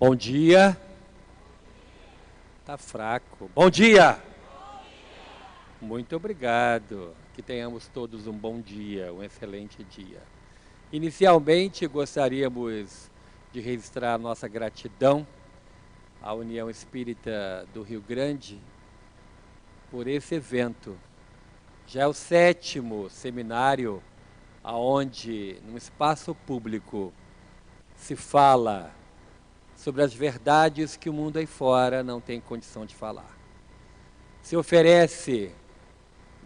Bom dia. Tá fraco. Bom dia. Muito obrigado. Que tenhamos todos um bom dia, um excelente dia. Inicialmente, gostaríamos de registrar a nossa gratidão à União Espírita do Rio Grande por esse evento. Já é o 7º seminário aonde, num espaço público, se fala sobre as verdades que o mundo aí fora não tem condição de falar. Se oferece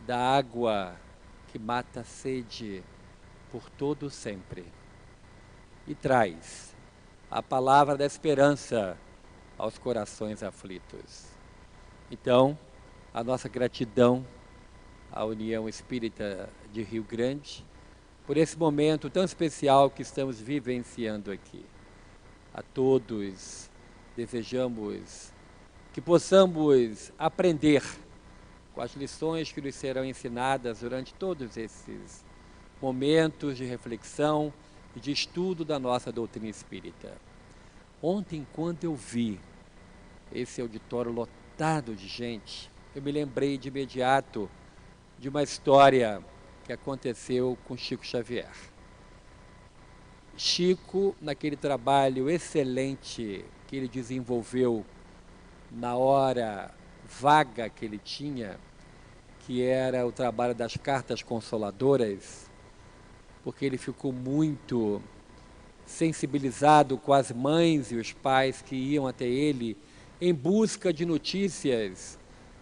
da água que mata a sede por todo sempre e traz a palavra da esperança aos corações aflitos. Então, a nossa gratidão à União Espírita de Rio Grande por esse momento tão especial que estamos vivenciando aqui. A todos desejamos que possamos aprender com as lições que nos serão ensinadas durante todos esses momentos de reflexão e de estudo da nossa doutrina espírita. Ontem, quando eu vi esse auditório lotado de gente, eu me lembrei de imediato de uma história que aconteceu com Chico Xavier. Chico, naquele trabalho excelente que ele desenvolveu na hora vaga que ele tinha, que era o trabalho das cartas consoladoras, porque ele ficou muito sensibilizado com as mães e os pais que iam até ele em busca de notícias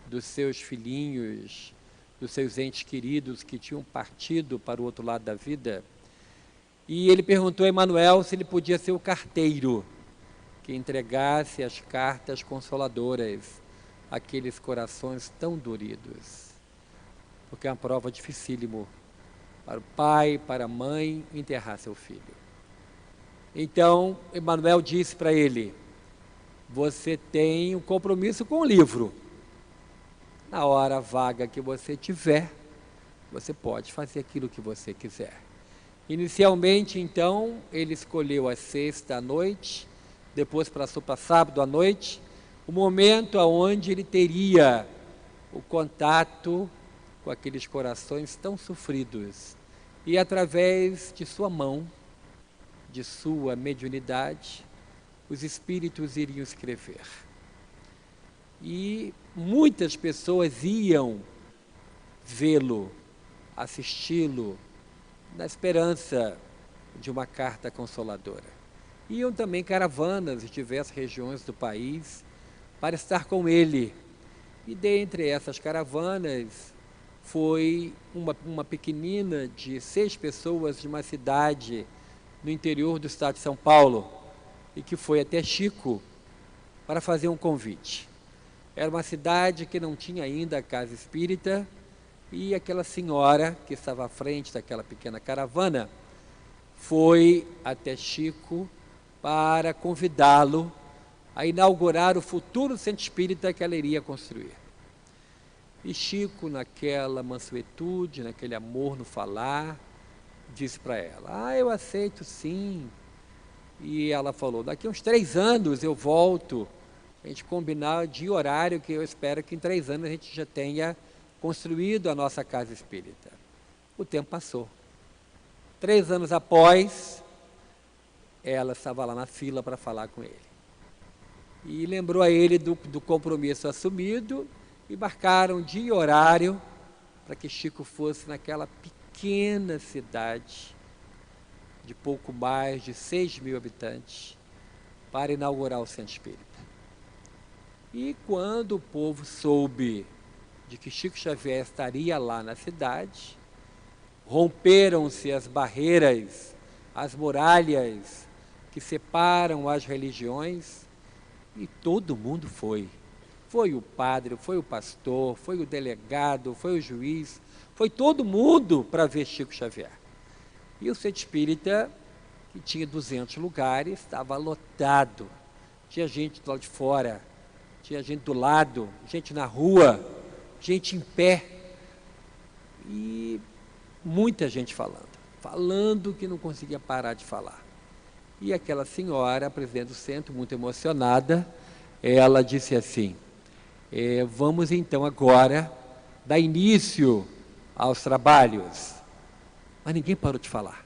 dos seus filhinhos, dos seus entes queridos que tinham partido para o outro lado da vida. E ele perguntou a Emmanuel se ele podia ser o carteiro que entregasse as cartas consoladoras àqueles corações tão doridos. Porque é uma prova dificílimo para o pai, para a mãe enterrar seu filho. Então, Emmanuel disse para ele: você tem um compromisso com o livro. Na hora vaga que você tiver, você pode fazer aquilo que você quiser. Inicialmente, então, ele escolheu a sexta à noite, depois passou para sábado à noite, o momento onde ele teria o contato com aqueles corações tão sofridos. E através de sua mão, de sua mediunidade, os espíritos iriam escrever. E muitas pessoas iam vê-lo, assisti-lo, na esperança de uma carta consoladora. Iam também caravanas de diversas regiões do país para estar com ele. E dentre essas caravanas foi uma pequenina de 6 pessoas de uma cidade no interior do estado de São Paulo e que foi até Chico para fazer um convite. Era uma cidade que não tinha ainda a casa espírita e aquela senhora que estava à frente daquela pequena caravana foi até Chico para convidá-lo a inaugurar o futuro centro espírita que ela iria construir. E Chico, naquela mansuetude, naquele amor no falar, disse para ela: eu aceito sim. E ela falou: daqui a uns 3 anos eu volto, a gente combinar de horário, que eu espero que em 3 anos a gente já tenha construído a nossa casa espírita. O tempo passou. 3 anos após, ela estava lá na fila para falar com ele. E lembrou a ele do compromisso assumido e marcaram dia e horário para que Chico fosse naquela pequena cidade de pouco mais de 6.000 habitantes para inaugurar o centro espírita. E quando o povo soube de que Chico Xavier estaria lá na cidade, romperam-se as barreiras, as muralhas que separam as religiões e todo mundo foi. Foi o padre, foi o pastor, foi o delegado, foi o juiz, foi todo mundo para ver Chico Xavier. E o centro espírita, que tinha 200 lugares, estava lotado. Tinha gente do lado de fora, tinha gente do lado, gente na rua, gente em pé. E muita gente falando que não conseguia parar de falar. E aquela senhora, a presidente do centro, muito emocionada, ela disse assim, vamos então agora dar início aos trabalhos. Mas ninguém parou de falar.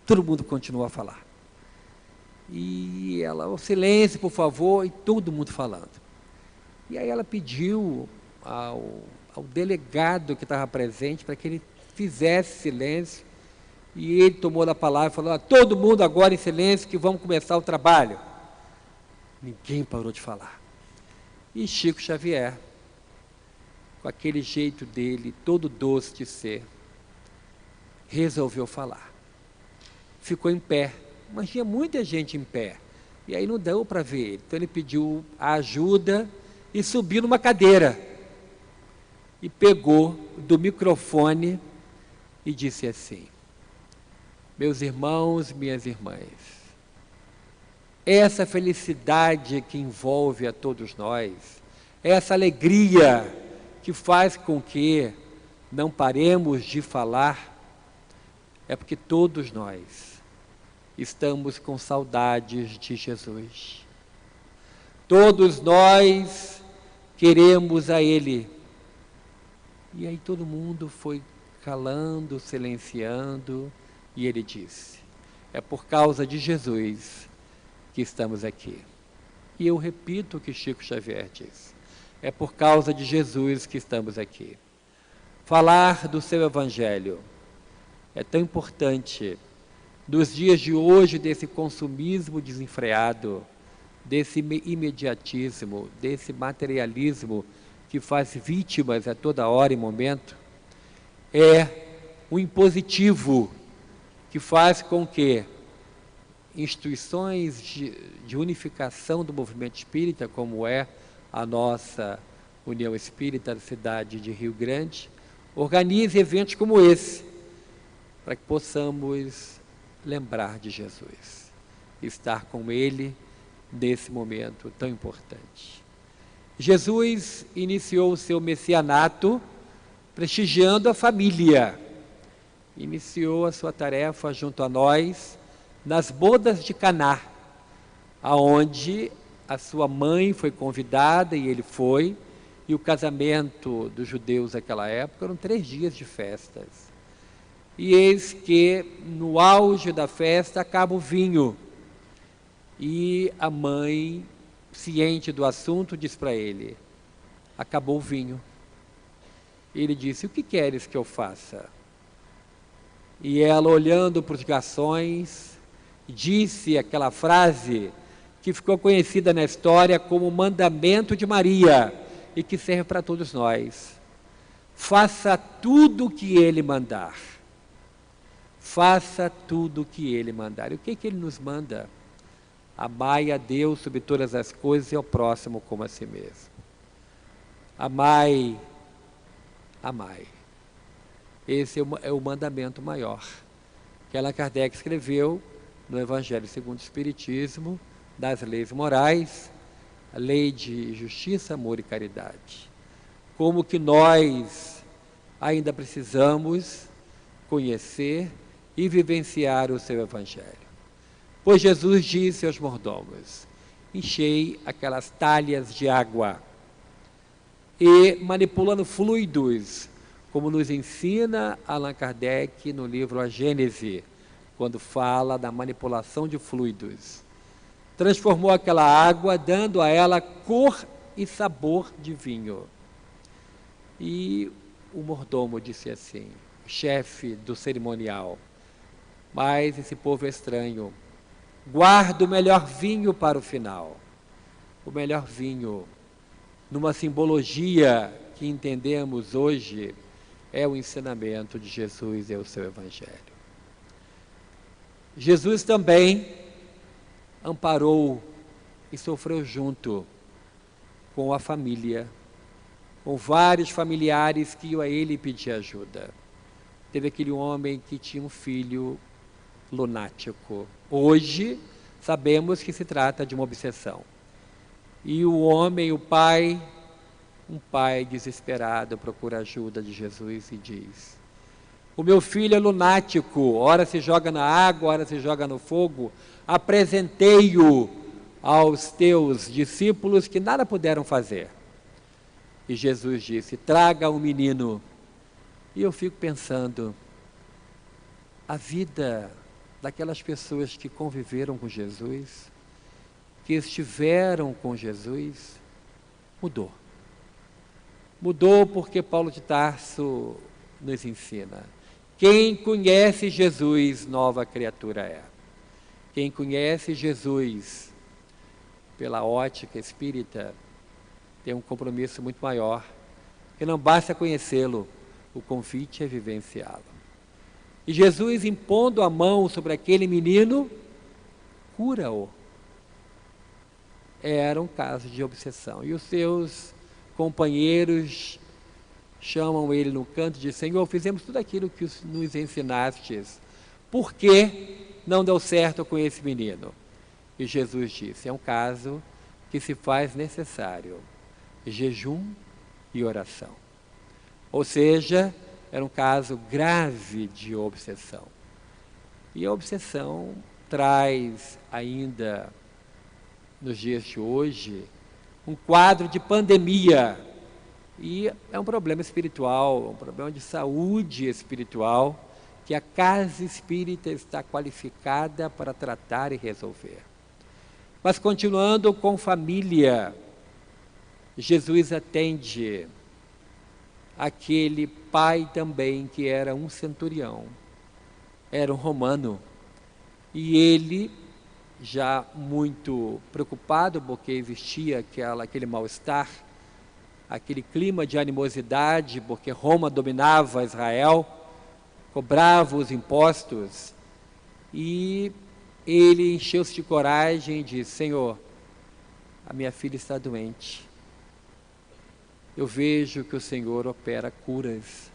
Todo mundo continuou a falar. E ela, o silêncio, por favor, e todo mundo falando. E aí ela pediu ao delegado que estava presente para que ele fizesse silêncio. E ele tomou a palavra e falou, todo mundo agora em silêncio que vamos começar o trabalho. Ninguém parou de falar. E Chico Xavier, com aquele jeito dele, todo doce de ser, resolveu falar. Ficou em pé, mas tinha muita gente em pé. E aí não deu para ver ele. Então ele pediu a ajuda e subiu numa cadeira. E pegou do microfone e disse assim, meus irmãos, minhas irmãs, essa felicidade que envolve a todos nós, essa alegria que faz com que não paremos de falar, é porque todos nós estamos com saudades de Jesus. Todos nós queremos a Ele. E aí todo mundo foi calando, silenciando, e ele disse, é por causa de Jesus que estamos aqui. E eu repito o que Chico Xavier disse, é por causa de Jesus que estamos aqui. Falar do seu Evangelho é tão importante nos dias de hoje, desse consumismo desenfreado, desse imediatismo, desse materialismo que faz vítimas a toda hora e momento. É um impositivo que faz com que instituições de unificação do movimento espírita, como é a nossa União Espírita da cidade de Rio Grande, organize eventos como esse, para que possamos lembrar de Jesus, estar com Ele nesse momento tão importante. Jesus iniciou o seu messianato prestigiando a família, iniciou a sua tarefa junto a nós nas bodas de Caná, aonde a sua mãe foi convidada e ele foi, e o casamento dos judeus naquela época eram 3 dias de festas. E eis que no auge da festa acaba o vinho, e a mãe, ciente do assunto, diz para ele, acabou o vinho. Ele disse, o que queres que eu faça? E ela, olhando para os garçons, disse aquela frase que ficou conhecida na história como o mandamento de Maria e que serve para todos nós. Faça tudo o que Ele mandar. Faça tudo o que Ele mandar. E o que Ele nos manda? Amai a Deus sobre todas as coisas e ao próximo como a si mesmo. Amai, amai. Esse é o mandamento maior, que Allan Kardec escreveu no Evangelho segundo o Espiritismo, das leis morais, a lei de justiça, amor e caridade. Como que nós ainda precisamos conhecer e vivenciar o seu Evangelho. Pois Jesus disse aos mordomos, enchei aquelas talhas de água e manipulando fluidos, como nos ensina Allan Kardec no livro A Gênese, quando fala da manipulação de fluidos. Transformou aquela água, dando a ela cor e sabor de vinho. E o mordomo disse assim, o chefe do cerimonial, mas esse povo é estranho, guarda o melhor vinho para o final. O melhor vinho, numa simbologia que entendemos hoje, é o ensinamento de Jesus e o seu Evangelho. Jesus também amparou e sofreu junto com a família, com vários familiares que iam a ele pedir ajuda. Teve aquele homem que tinha um filho lunático. Hoje, sabemos que se trata de uma obsessão. E o homem, o pai, um pai desesperado, procura a ajuda de Jesus e diz, O meu filho é lunático, ora se joga na água, ora se joga no fogo. Apresentei-o aos teus discípulos que nada puderam fazer. E Jesus disse, traga o menino. E eu fico pensando, a vida daquelas pessoas que conviveram com Jesus, que estiveram com Jesus, mudou. Mudou porque Paulo de Tarso nos ensina. Quem conhece Jesus, nova criatura é. Quem conhece Jesus pela ótica espírita tem um compromisso muito maior, que não basta conhecê-lo, o convite é vivenciá-lo. E Jesus, impondo a mão sobre aquele menino, cura-o. Era um caso de obsessão. E os seus companheiros chamam ele no canto e dizem, Senhor, fizemos tudo aquilo que nos ensinastes. Por que não deu certo com esse menino? E Jesus disse, é um caso que se faz necessário jejum e oração. Ou seja, era um caso grave de obsessão. E a obsessão traz ainda, nos dias de hoje, um quadro de pandemia. E é um problema espiritual, um problema de saúde espiritual, que a casa espírita está qualificada para tratar e resolver. Mas continuando com família, Jesus atende aquele pai também que era um centurião, era um romano, e ele, já muito preocupado, porque existia aquele mal-estar, aquele clima de animosidade, porque Roma dominava Israel, cobrava os impostos, e ele encheu-se de coragem e disse, Senhor, a minha filha está doente. Eu vejo que o Senhor opera curas,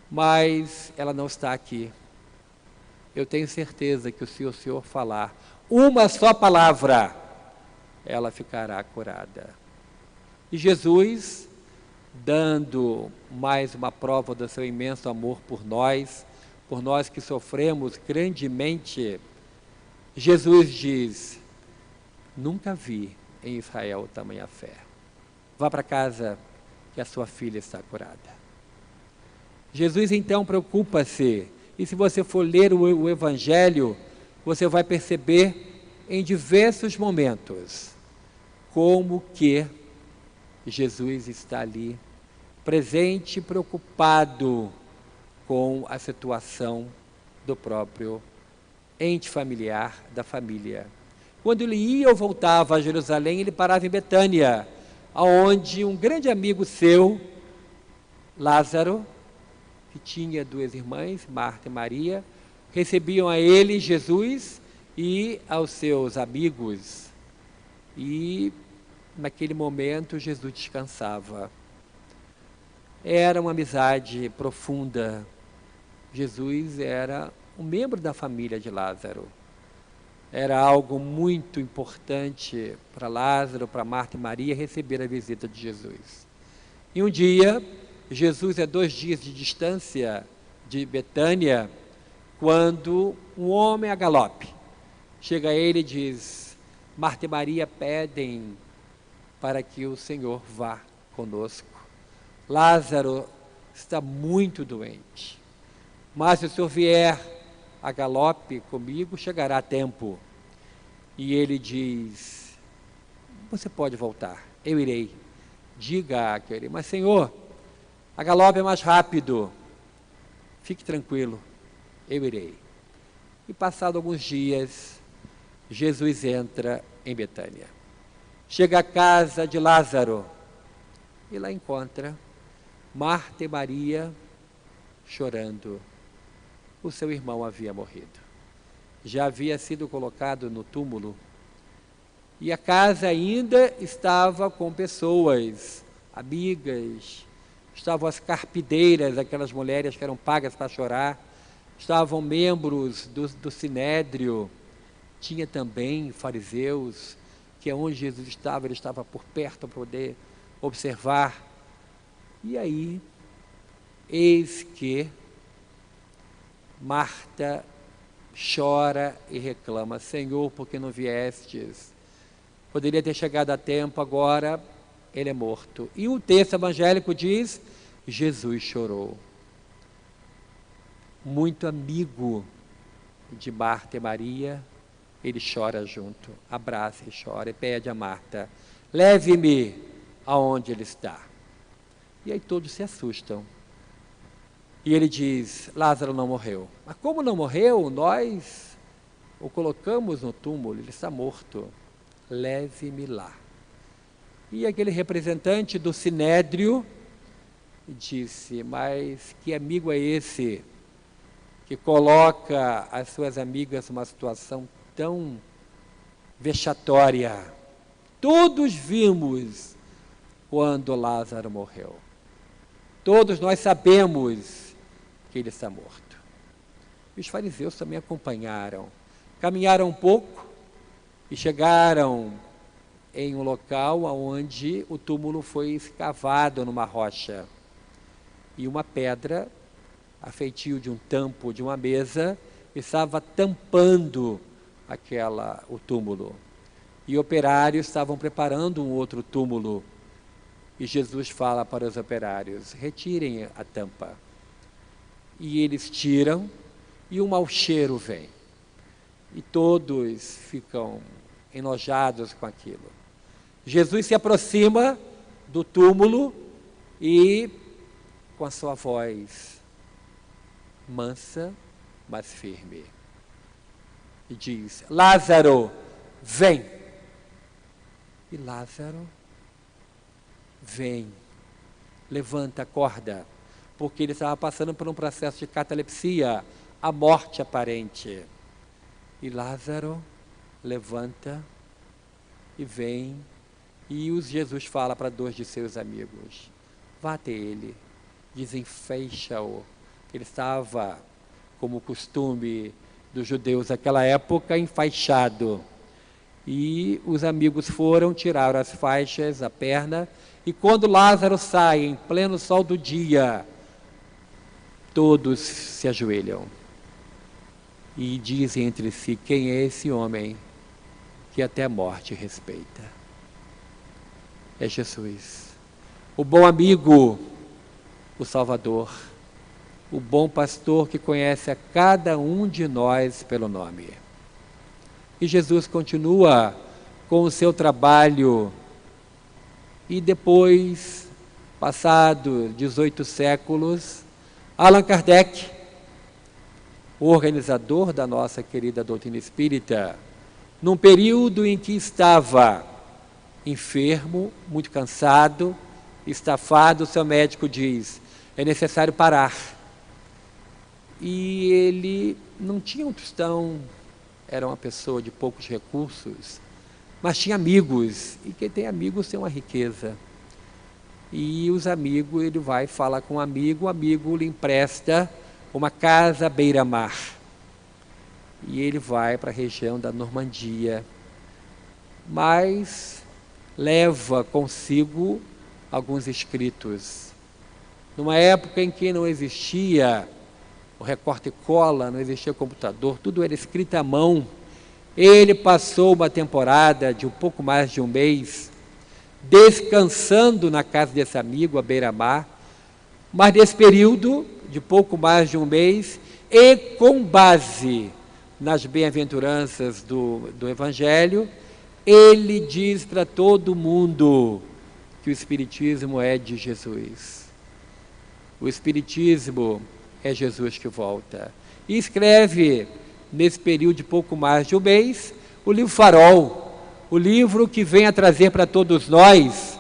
mas ela não está aqui. Eu tenho certeza que se o Senhor falar uma só palavra, ela ficará curada. E Jesus, dando mais uma prova do seu imenso amor por nós que sofremos grandemente, Jesus diz, nunca vi em Israel tamanha fé. Vá para casa que a sua filha está curada. Jesus então preocupa-se, e se você for ler o Evangelho, você vai perceber em diversos momentos como que Jesus está ali, presente e preocupado com a situação do próprio ente familiar, da família. Quando ele ia ou voltava a Jerusalém, ele parava em Betânia, onde um grande amigo seu, Lázaro, que tinha duas irmãs, Marta e Maria, recebiam a ele, Jesus, e aos seus amigos. E naquele momento Jesus descansava. Era uma amizade profunda. Jesus era um membro da família de Lázaro. Era algo muito importante para Lázaro, para Marta e Maria, receber a visita de Jesus. E um dia, Jesus é 2 dias de distância de Betânia, quando um homem a galope chega a ele e diz, Marta e Maria pedem para que o Senhor vá conosco. Lázaro está muito doente, mas se o Senhor vier a galope comigo, chegará a tempo. E ele diz, você pode voltar, eu irei. Diga àquele, mas Senhor, a galope é mais rápido. Fique tranquilo, eu irei. E passado alguns dias, Jesus entra em Betânia. Chega à casa de Lázaro e lá encontra Marta e Maria chorando. O seu irmão havia morrido. Já havia sido colocado no túmulo. E a casa ainda estava com pessoas, amigas, estavam as carpideiras, aquelas mulheres que eram pagas para chorar, estavam membros do Sinédrio, tinha também fariseus, que é onde Jesus estava, ele estava por perto para poder observar. E aí, eis que Marta chora e reclama: Senhor, por que não viestes? Poderia ter chegado a tempo, agora ele é morto. E o texto evangélico diz: Jesus chorou. Muito amigo de Marta e Maria, ele chora junto, abraça e chora e pede a Marta: leve-me aonde ele está. E aí todos se assustam. E ele diz: Lázaro não morreu. Mas como não morreu? Nós o colocamos no túmulo, ele está morto. Leve-me lá. E aquele representante do Sinédrio disse: mas que amigo é esse que coloca as suas amigas numa situação tão vexatória? Todos vimos quando Lázaro morreu. Todos nós sabemos que ele está morto. E os fariseus também acompanharam. Caminharam um pouco e chegaram em um local onde o túmulo foi escavado numa rocha. E uma pedra, a feitio de um tampo de uma mesa, estava tampando o túmulo. E operários estavam preparando um outro túmulo. E Jesus fala para os operários: retirem a tampa. E eles tiram, e um mau cheiro vem. E todos ficam enojados com aquilo. Jesus se aproxima do túmulo e, com a sua voz mansa, mas firme, e diz: Lázaro, vem. E Lázaro vem, levanta, acorda, porque ele estava passando por um processo de catalepsia, a morte aparente. E Lázaro levanta e vem, e Jesus fala para 2 de seus amigos: vá até ele, desenfeixa-o. Ele estava, como costume dos judeus naquela época, enfaixado. E os amigos foram, tiraram as faixas, a perna, e quando Lázaro sai, em pleno sol do dia, todos se ajoelham e dizem entre si: quem é esse homem que até a morte respeita? É Jesus, o bom amigo, o Salvador, o bom pastor que conhece a cada um de nós pelo nome. E Jesus continua com o seu trabalho, e depois, passado 18 séculos, Allan Kardec, o organizador da nossa querida doutrina espírita, num período em que estava enfermo, muito cansado, estafado, seu médico diz: é necessário parar. E ele não tinha um tostão, era uma pessoa de poucos recursos, mas tinha amigos, e quem tem amigos tem uma riqueza. E os amigos, ele vai falar com um amigo, o amigo lhe empresta uma casa à beira-mar. E ele vai para a região da Normandia, mas leva consigo alguns escritos. Numa época em que não existia o recorte e cola, não existia computador, tudo era escrito à mão. Ele passou uma temporada de um pouco mais de um mês descansando na casa desse amigo, à beira-mar, mas nesse período de pouco mais de um mês, e com base nas bem-aventuranças do Evangelho, ele diz para todo mundo que o Espiritismo é de Jesus. O Espiritismo é Jesus que volta. E escreve, nesse período de pouco mais de um mês, o livro Farol, o livro que vem a trazer para todos nós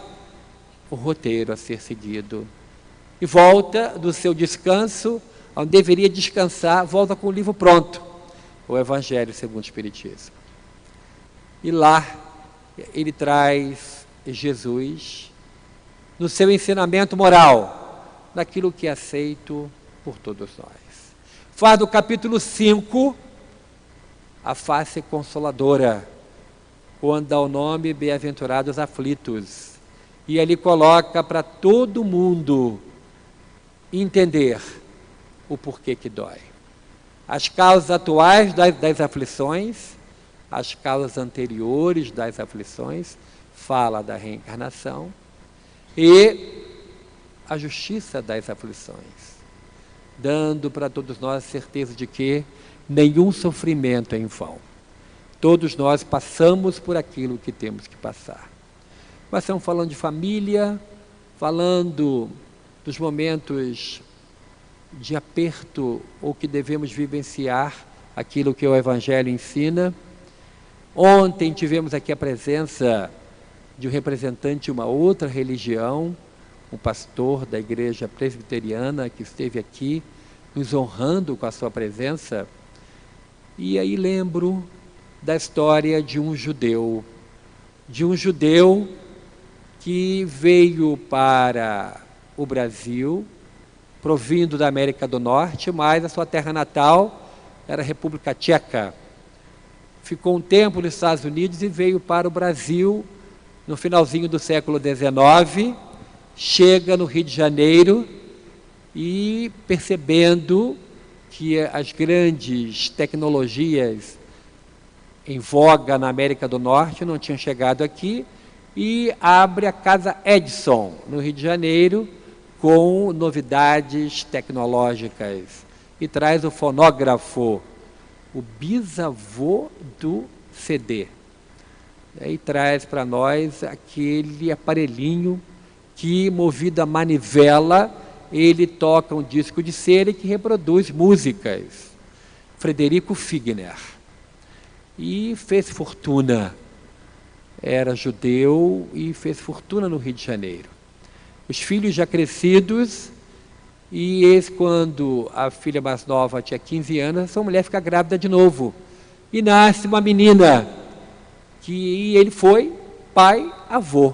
o roteiro a ser seguido. E volta do seu descanso, onde deveria descansar, volta com o livro pronto, o Evangelho segundo o Espiritismo. E lá ele traz Jesus no seu ensinamento moral, naquilo que é aceito por todos nós. Faz do capítulo 5 a face consoladora, quando dá o nome Bem-aventurados aflitos, e ele coloca para todo mundo entender o porquê que dói. As causas atuais das aflições, as causas anteriores das aflições, fala da reencarnação, e a justiça das aflições, dando para todos nós a certeza de que nenhum sofrimento é em vão. Todos nós passamos por aquilo que temos que passar. Mas estamos falando de família, falando dos momentos de aperto ou que devemos vivenciar aquilo que o Evangelho ensina. Ontem tivemos aqui a presença de um representante de uma outra religião, um pastor da igreja presbiteriana que esteve aqui nos honrando com a sua presença. E aí lembro da história de um judeu que veio para o Brasil, provindo da América do Norte, mas a sua terra natal era a República Tcheca. Ficou um tempo nos Estados Unidos e veio para o Brasil no finalzinho do século XIX, chega no Rio de Janeiro e, percebendo que as grandes tecnologias em voga na América do Norte não tinham chegado aqui, e abre a Casa Edison, no Rio de Janeiro, com novidades tecnológicas, e traz o fonógrafo, o bisavô do CD. E traz para nós aquele aparelhinho que, movido a manivela, ele toca um disco de cera que reproduz músicas. Frederico Figner. E fez fortuna. Era judeu e fez fortuna no Rio de Janeiro. Os filhos já crescidos, e eis quando a filha mais nova tinha 15 anos, essa mulher fica grávida de novo. E nasce uma menina, que ele foi pai, avô,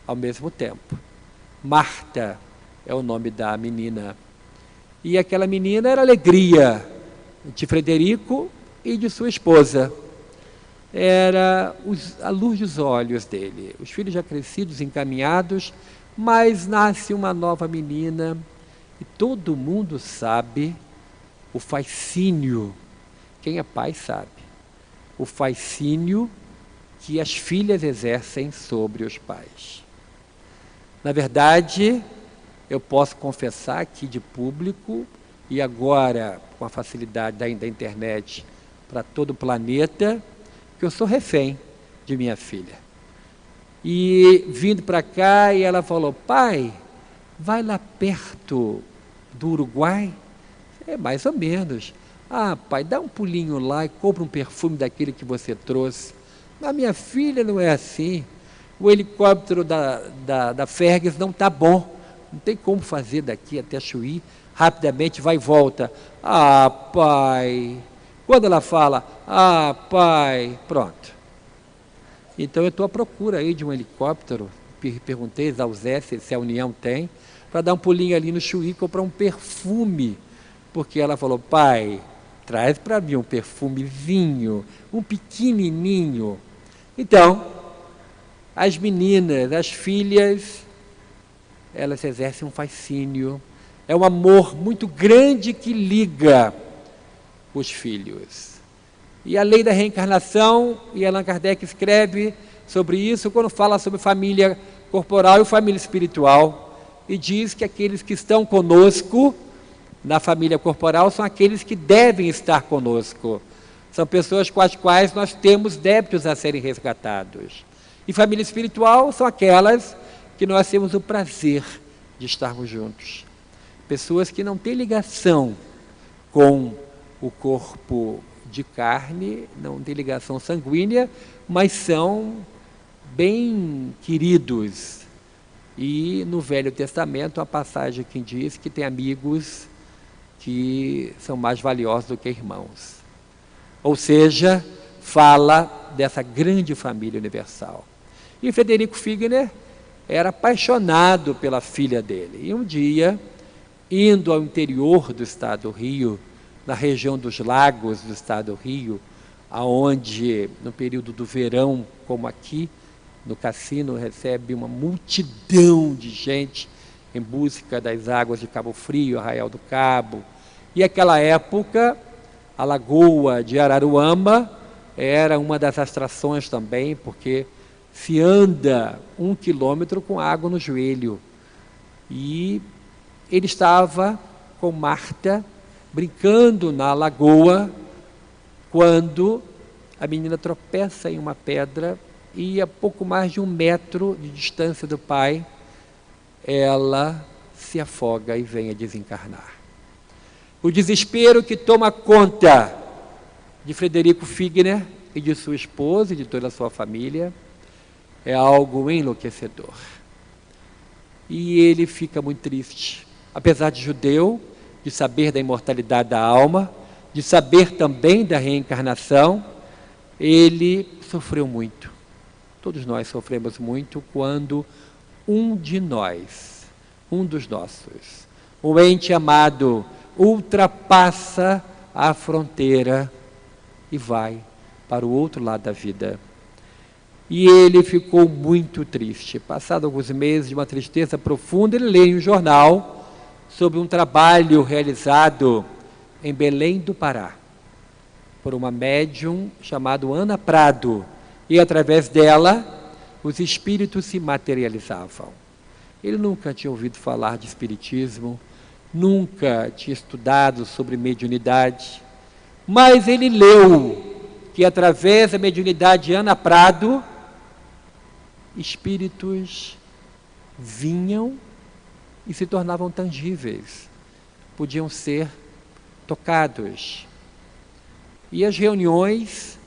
ao mesmo tempo. Marta é o nome da menina. E aquela menina era a alegria de Frederico e de sua esposa. Era a luz dos olhos dele. Os filhos já crescidos, encaminhados, mas nasce uma nova menina, e todo mundo sabe o fascínio, quem é pai sabe, o fascínio que as filhas exercem sobre os pais. Na verdade, eu posso confessar aqui de público, e agora com a facilidade da internet para todo o planeta, que eu sou refém de minha filha. E vindo para cá, e ela falou: pai, vai lá perto do Uruguai? É, mais ou menos. Ah, pai, dá um pulinho lá e compra um perfume daquele que você trouxe. Mas minha filha, não é assim. O helicóptero da Fergus não está bom. Não tem como fazer daqui até Chuí. Rapidamente vai e volta. Ah, pai. Quando ela fala, ah, pai, pronto. Então eu estou à procura aí de um helicóptero. Perguntei ao Zé se a União tem, para dar um pulinho ali no Chuí, comprar um perfume. Porque ela falou: pai, traz para mim um perfumezinho, um pequenininho. Então, as meninas, as filhas, elas exercem um fascínio. É um amor muito grande que liga os filhos. E a lei da reencarnação, e Allan Kardec escreve sobre isso quando fala sobre família corporal e família espiritual, e diz que aqueles que estão conosco na família corporal são aqueles que devem estar conosco. São pessoas com as quais nós temos débitos a serem resgatados. E família espiritual são aquelas que nós temos o prazer de estarmos juntos. Pessoas que não têm ligação com o corpo de carne, não têm ligação sanguínea, mas são bem queridos. E no Velho Testamento, a passagem que diz que tem amigos que são mais valiosos do que irmãos. Ou seja, fala dessa grande família universal. E Frederico Figner era apaixonado pela filha dele. E um dia, indo ao interior do estado do Rio, na região dos lagos do estado do Rio, aonde no período do verão, como aqui, no cassino, recebe uma multidão de gente em busca das águas de Cabo Frio, Arraial do Cabo, E aquela época, a Lagoa de Araruama era uma das atrações também, porque se anda 1 quilômetro com água no joelho. E ele estava com Marta, brincando na lagoa, quando a menina tropeça em uma pedra e a pouco mais de 1 metro de distância do pai, ela se afoga e vem a desencarnar. O desespero que toma conta de Frederico Figner e de sua esposa e de toda a sua família é algo enlouquecedor. E ele fica muito triste, apesar de judeu, de saber da imortalidade da alma, de saber também da reencarnação, ele sofreu muito. Todos nós sofremos muito quando um de nós, um dos nossos, um ente amado, ultrapassa a fronteira e vai para o outro lado da vida. E ele ficou muito triste. Passado alguns meses de uma tristeza profunda, ele lê em um jornal sobre um trabalho realizado em Belém do Pará, por uma médium chamada Ana Prado, e através dela os espíritos se materializavam. Ele nunca tinha ouvido falar de espiritismo, nunca tinha estudado sobre mediunidade, mas ele leu que através da mediunidade de Ana Prado, espíritos vinham e se tornavam tangíveis, podiam ser tocados. E as reuniões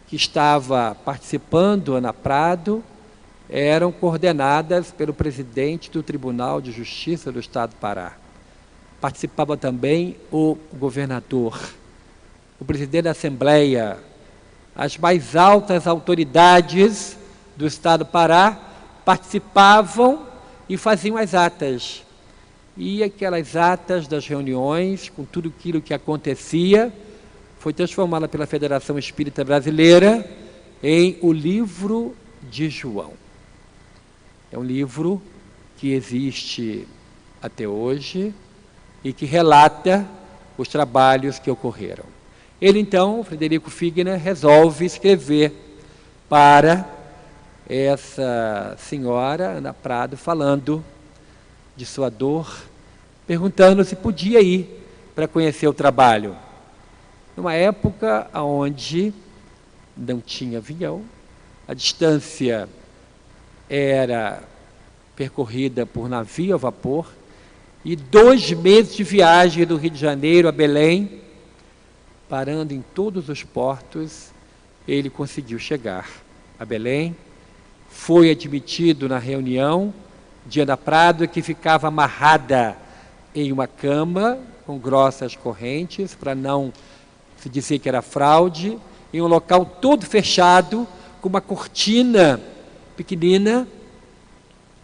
que estava participando Ana Prado eram coordenadas pelo presidente do Tribunal de Justiça do Estado do Pará. Participava também o governador, o presidente da Assembleia, as mais altas autoridades do Estado do Pará participavam e faziam as atas. E aquelas atas das reuniões, com tudo aquilo que acontecia, foi transformada pela Federação Espírita Brasileira em o Livro de João. É um livro que existe até hoje e que relata os trabalhos que ocorreram. Ele, então, Frederico Figner, resolve escrever para essa senhora, Ana Prado, falando de sua dor, perguntando se podia ir para conhecer o trabalho. Numa época onde não tinha avião, a distância era percorrida por navio a vapor, e 2 meses de viagem do Rio de Janeiro a Belém, parando em todos os portos, ele conseguiu chegar a Belém, foi admitido na reunião de Ana Prado, que ficava amarrada em uma cama com grossas correntes, para não se dizer que era fraude, em um local todo fechado, com uma cortina pequenina.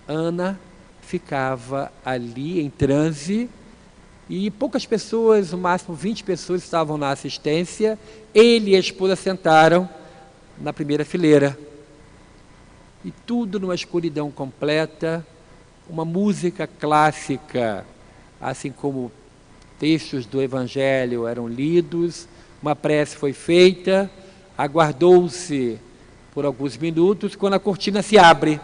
Ana ficava ali em transe, e poucas pessoas, no máximo 20 pessoas, estavam na assistência. Ele e a esposa sentaram na primeira fileira. E tudo numa escuridão completa, uma música clássica, assim como textos do Evangelho eram lidos, uma prece foi feita, aguardou-se por alguns minutos, quando a cortina se abre.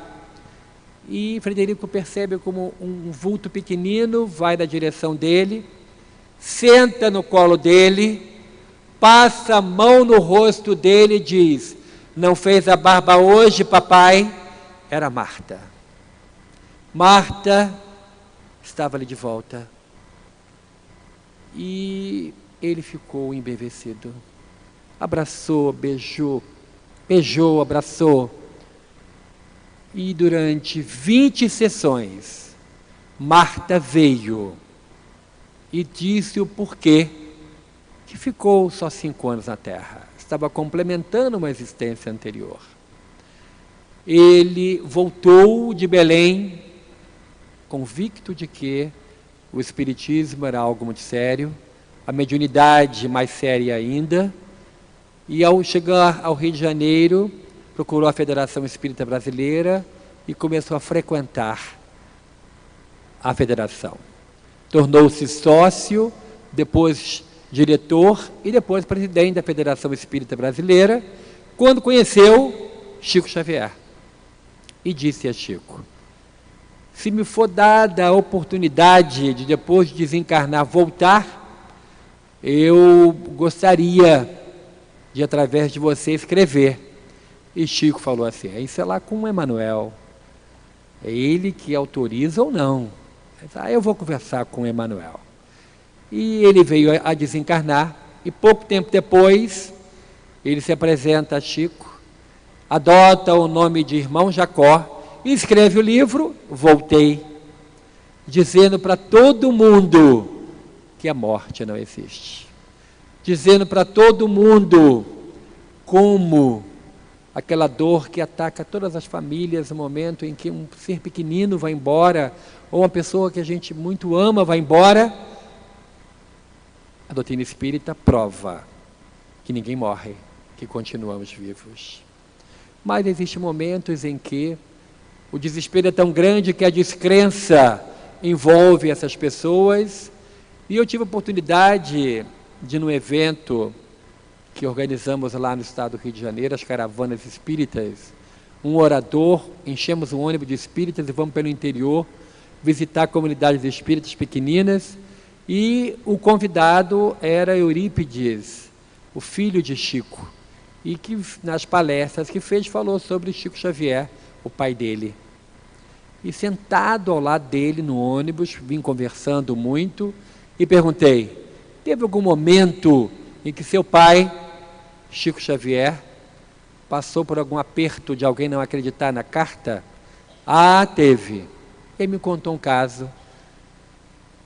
E Frederico percebe como um vulto pequenino vai na direção dele, senta no colo dele, passa a mão no rosto dele e diz: "Não fez a barba hoje, papai?" Era Marta. Marta estava ali de volta. E ele ficou embevecido. Abraçou, beijou, abraçou. E durante 20 sessões, Marta veio e disse o porquê que ficou só 5 anos na Terra. Estava complementando uma existência anterior. Ele voltou de Belém, convicto de que o espiritismo era algo muito sério, a mediunidade mais séria ainda, e ao chegar ao Rio de Janeiro, procurou a Federação Espírita Brasileira e começou a frequentar a federação. Tornou-se sócio depois diretor e depois presidente da Federação Espírita Brasileira, quando conheceu Chico Xavier. E disse a Chico: se me for dada a oportunidade de, depois de desencarnar, voltar, eu gostaria de, através de você, escrever. E Chico falou assim: isso é lá com o Emmanuel, é ele que autoriza ou não. Eu vou conversar com o Emmanuel. E ele veio a desencarnar, e pouco tempo depois, ele se apresenta a Chico, adota o nome de Irmão Jacó, e escreve o livro Voltei, dizendo para todo mundo que a morte não existe, dizendo para todo mundo como aquela dor que ataca todas as famílias no momento em que um ser pequenino vai embora, ou uma pessoa que a gente muito ama vai embora. A doutrina espírita prova que ninguém morre, que continuamos vivos. Mas existem momentos em que o desespero é tão grande que a descrença envolve essas pessoas. E eu tive a oportunidade de, num evento que organizamos lá no estado do Rio de Janeiro, as caravanas espíritas, um orador, enchemos um ônibus de espíritas e vamos pelo interior visitar comunidades espíritas pequeninas, e o convidado era Eurípides, o filho de Chico, e que nas palestras que fez falou sobre Chico Xavier, o pai dele. E sentado ao lado dele no ônibus, vim conversando muito e perguntei: teve algum momento em que seu pai, Chico Xavier, passou por algum aperto de alguém não acreditar na carta? Ah, teve. Ele me contou um caso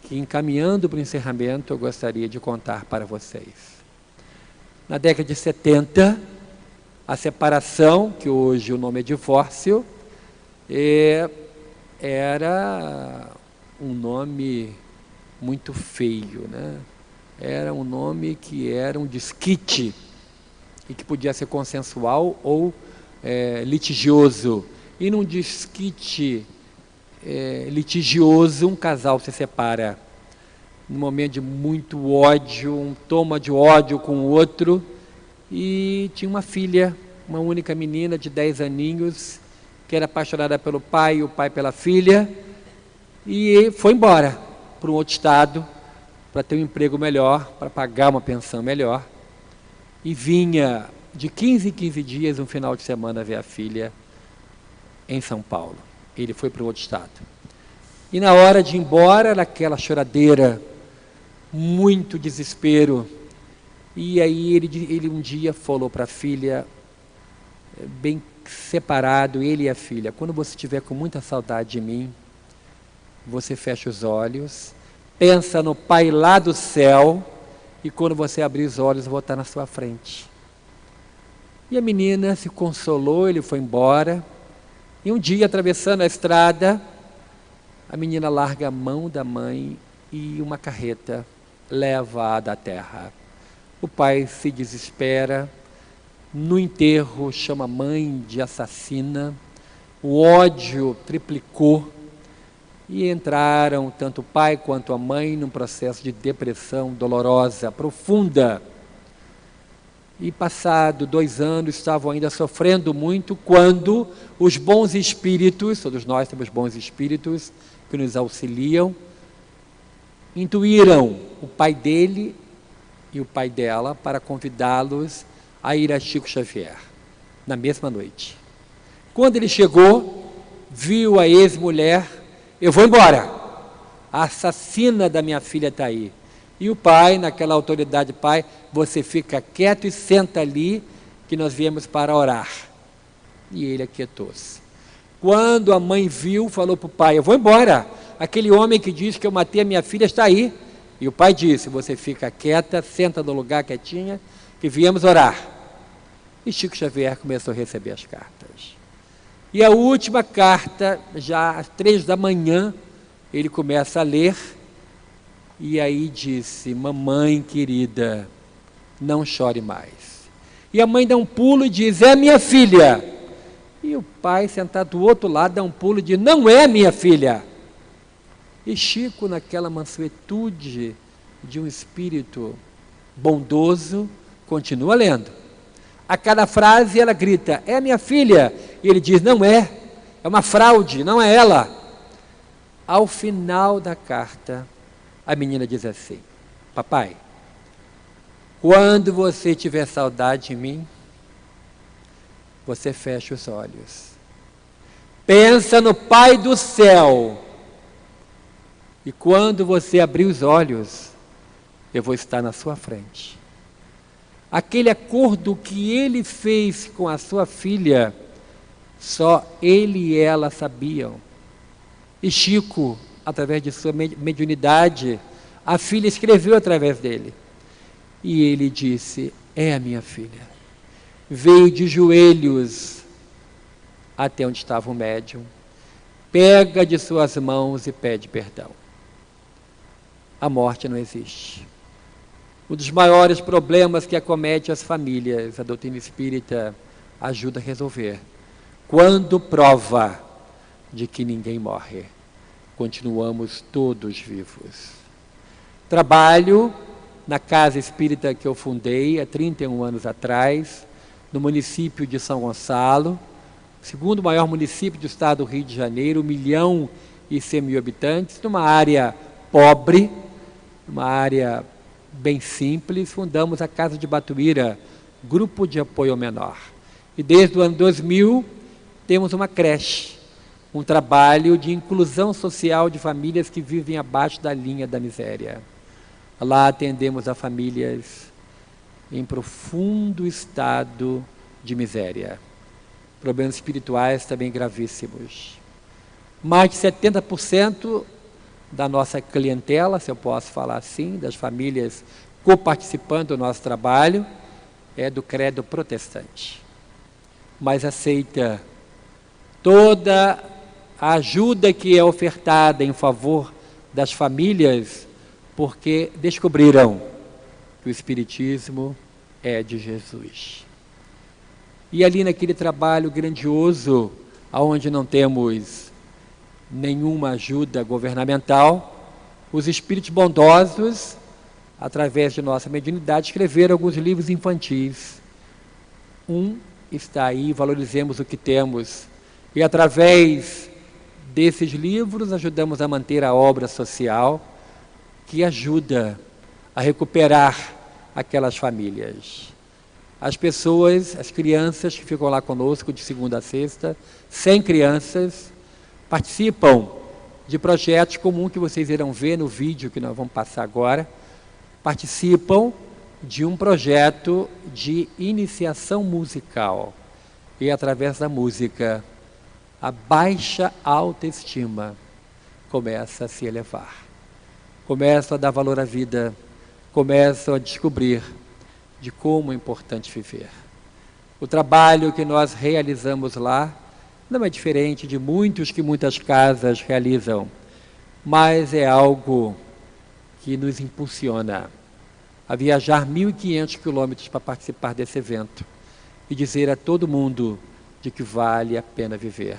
que, encaminhando para o encerramento, eu gostaria de contar para vocês. Na década de 70, a separação, que hoje o nome é divórcio, era um nome muito feio, né? Era um nome que era um desquite e que podia ser consensual ou litigioso. E num desquite litigioso, um casal se separa num momento de muito ódio, um toma de ódio com o outro, e tinha uma filha, uma única menina de 10 aninhos, que era apaixonada pelo pai e o pai pela filha, e foi embora para um outro estado para ter um emprego melhor, para pagar uma pensão melhor, e vinha de 15 em 15 dias, um final de semana, ver a filha em São Paulo. Ele foi para um outro estado. E na hora de ir embora, naquela choradeira, muito desespero, e aí ele um dia falou para a filha, bem separado, ele e a filha: quando você estiver com muita saudade de mim, você fecha os olhos, pensa no Pai lá do céu, e quando você abrir os olhos, eu vou estar na sua frente. E a menina se consolou, ele foi embora, e um dia, atravessando a estrada, a menina larga a mão da mãe e uma carreta leva-a da terra. O pai se desespera, no enterro chama a mãe de assassina, o ódio triplicou, e entraram tanto o pai quanto a mãe num processo de depressão dolorosa, profunda. E passado 2 anos, estavam ainda sofrendo muito, quando os bons espíritos, todos nós temos bons espíritos que nos auxiliam, intuíram o pai dele e o pai dela para convidá-los a ir a Chico Xavier, na mesma noite. Quando ele chegou, viu a ex-mulher: eu vou embora, a assassina da minha filha está aí. E o pai, naquela autoridade: pai, você fica quieto e senta ali, que nós viemos para orar. E ele aquietou-se. Quando a mãe viu, falou para o pai: eu vou embora, aquele homem que diz que eu matei a minha filha está aí. E o pai disse: você fica quieta, senta no lugar quietinha, que viemos orar. E Chico Xavier começou a receber as cartas. E a última carta, já às 3 da manhã, ele começa a ler, e aí disse: mamãe querida, não chore mais. E a mãe dá um pulo e diz: é minha filha. E o pai, sentado do outro lado, dá um pulo e diz: não é minha filha. E Chico, naquela mansuetude de um espírito bondoso, continua lendo. A cada frase ela grita, é minha filha. E ele diz, não é, é uma fraude, não é ela. Ao final da carta, a menina diz assim, papai, quando você tiver saudade de mim, você fecha os olhos. Pensa no Pai do céu. E quando você abrir os olhos, eu vou estar na sua frente. Aquele acordo que ele fez com a sua filha, só ele e ela sabiam. E Chico, através de sua mediunidade, a filha escreveu através dele. E ele disse, é a minha filha. Veio de joelhos até onde estava o médium, pega de suas mãos e pede perdão. A morte não existe. Um dos maiores problemas que acomete as famílias, a doutrina espírita ajuda a resolver. Quando prova de que ninguém morre, continuamos todos vivos. Trabalho na casa espírita que eu fundei há 31 anos atrás, no município de São Gonçalo, segundo maior município do estado do Rio de Janeiro, 1.100.000 habitantes, numa área pobre, uma área bem simples. Fundamos a Casa de Batuíra, Grupo de Apoio ao Menor. E desde o ano 2000, temos uma creche, um trabalho de inclusão social de famílias que vivem abaixo da linha da miséria. Lá atendemos a famílias em profundo estado de miséria. Problemas espirituais também gravíssimos. Mais de 70% da nossa clientela, se eu posso falar assim, das famílias coparticipando do nosso trabalho, é do credo protestante. Mas aceita toda a ajuda que é ofertada em favor das famílias, porque descobriram que o Espiritismo é de Jesus. E ali naquele trabalho grandioso, onde não temos nenhuma ajuda governamental, os espíritos bondosos, através de nossa mediunidade, escreveram alguns livros infantis. Um está aí, valorizemos o que temos, e através desses livros ajudamos a manter a obra social que ajuda a recuperar aquelas famílias. As pessoas, as crianças que ficam lá conosco de segunda a sexta, 100 crianças, participam de projetos comuns que vocês irão ver no vídeo que nós vamos passar agora. Participam de um projeto de iniciação musical. E através da música, a baixa autoestima começa a se elevar. Começam a dar valor à vida, começam a descobrir de como é importante viver. O trabalho que nós realizamos lá não é diferente de muitos que muitas casas realizam, mas é algo que nos impulsiona a viajar 1.500 quilômetros para participar desse evento e dizer a todo mundo de que vale a pena viver,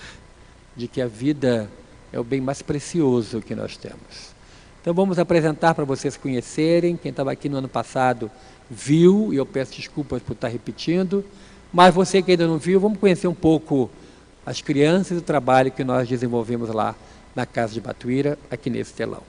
de que a vida é o bem mais precioso que nós temos. Então vamos apresentar para vocês conhecerem. Quem estava aqui no ano passado viu, e eu peço desculpas por estar repetindo, mas você que ainda não viu, vamos conhecer um pouco as crianças e o trabalho que nós desenvolvemos lá na Casa de Batuíra, aqui nesse telão.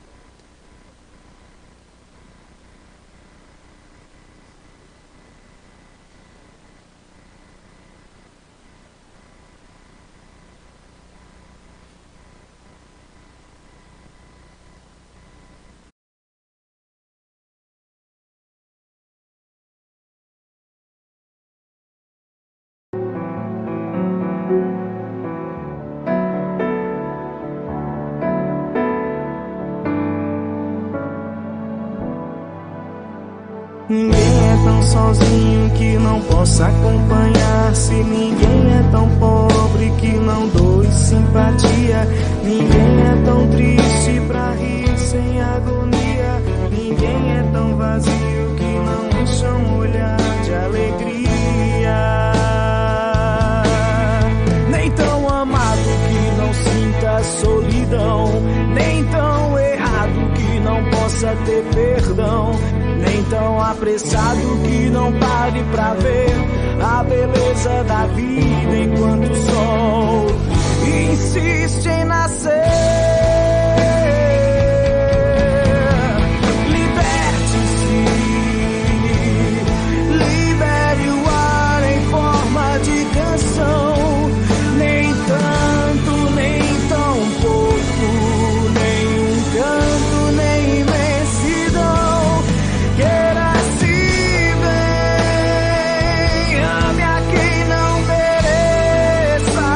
Ninguém é tão sozinho que não possa acompanhar-se. Ninguém é tão pobre que não doe simpatia. Ninguém é tão triste pra rir sem agonia. Ninguém é tão vazio que não encha um olhar de alegria. Nem tão amado que não sinta solidão. Nem tão errado que não possa ter perdão. apressado que não pare pra ver a beleza da vida enquanto o sol insiste em nascer. Nem tanto, nem tão pouco, nem um canto, nem imensidão. Queira-se bem, ame a quem não mereça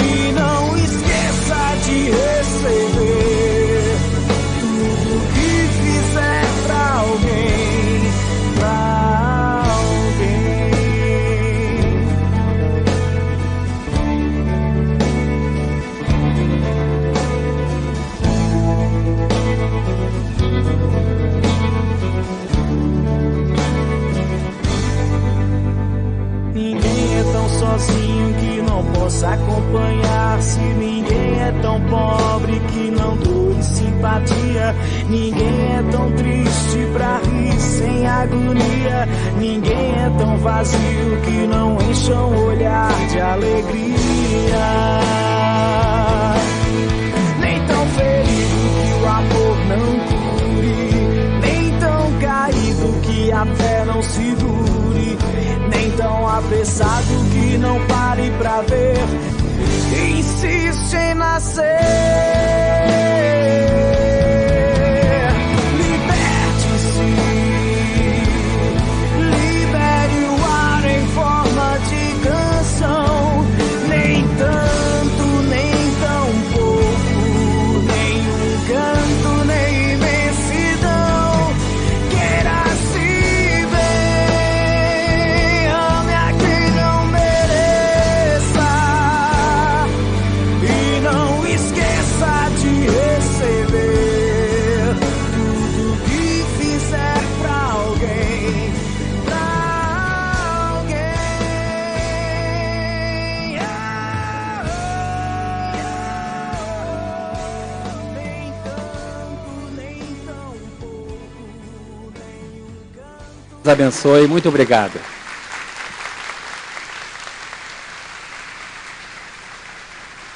e não esqueça de receber tudo que fizer pra alguém, pra sozinho que não possa acompanhar. Se ninguém é tão pobre que não doe simpatia. Ninguém é tão triste pra rir sem agonia. Ninguém é tão vazio que não encha o olhar de alegria. Nem tão ferido que o amor não cure. Nem tão caído que a fé não segure. Nem tão apressado que não pare pra ver, insiste em nascer. Liberte-se, libere o ar em forma de canção. Nem tanto, nem tão pouco, nem um canto, nem imensidão. Queira-se Deus abençoe, muito obrigado.